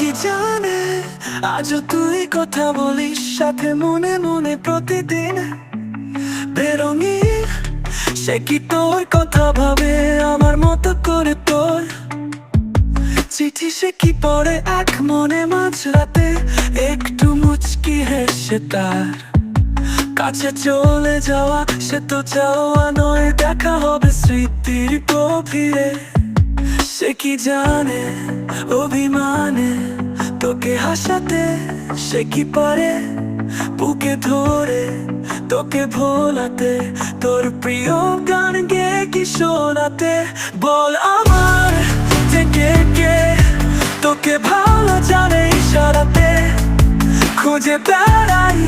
কি জানে আজও তুই কথা বলিস সাথে মনে মনে প্রতিদিন বেরঙিন। সে কি তোর কথা ভাবে আমার মতো করে তোর চিঠি সে কি পড়ে এক মনে মাঝরাতে একটু মুচকি হেসে তার কাছে চলে যাওয়া সে তো যাওয়া নয়, দেখা হবে স্মৃতির গভীরে। সে কি জানে অভিমানে তোকে হাসাতে, সে কি পারে বুকে ধরে তোকে ভোলাতে, তোর প্রিয় গান গেয়ে কি শোনাতে। বল আমার থেকে কে তোকে ভালো জানে ইশারাতে, খুঁজে বেড়াই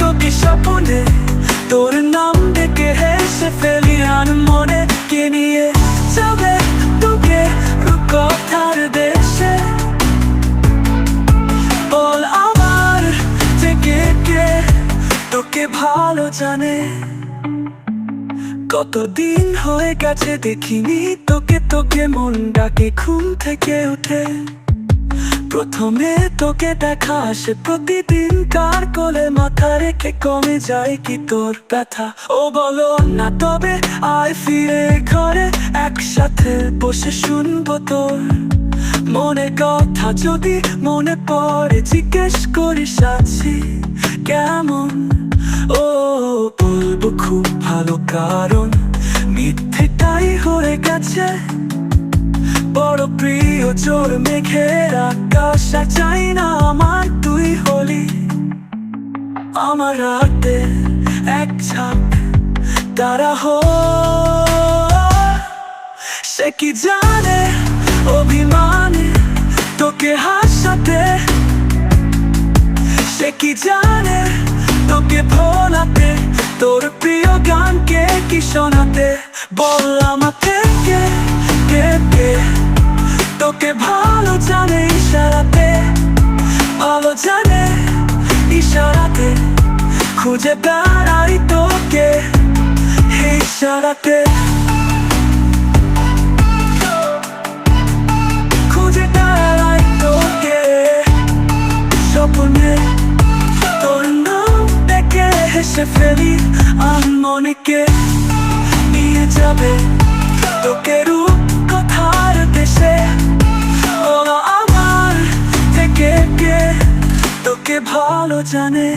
তোকে স্বপ্নে, তোর নাম ডেকে হেসে ফেলি আন মনে। কে নিয়ে যাবে তোকে রূপকথার দেশে, বল আমার থেকে কে তোকে ভালো জানে। কতদিন হয়ে গেছে দেখিনি তোকে, তোকে মন ডাকে ঘুম থেকে উঠে। প্রথমে তোকে দেখা আসে প্রতিদিন, কার কোলে মাথা রেখে কমে যায় কি তোর ব্যথা। ও বলো না তবে আয় ফিরে ঘরে, একসাথে বসে শুনবো তোর মনে কথা। যদি মনে পড়ে জিজ্ঞেস করিস আছি কেমন, ও বলবো খুব ভালো, কারণ মিথ্যেটাই হয়ে গেছে বড় প্রিয়। জোর মেঘের আকাশ চাই না আমার, তুই হলি আমার রাতে এক ঝাঁক তারা হো। সে কি জানে অভিমানে তোকে হাসাতে, সে কি জানে তোকে ভোলাতে, তোর প্রিয় গানকে কি শোনাতে। বল আমাকে কে কে কে তোকে ভালো জানে ইশারাতে, ভালো জানে ইশারাতে, খুঁজে বেড়াই তোকে ইশারাতে, খুঁজে বেড়াই তোকে স্বপ্নে, তোর নাম ডেকে হেসে ফেলি আন মনেকে। নিয়ে যাবে তোকে রূপকথার দেশে, বলো আমার থেকে কে তোকে ভালো জানে।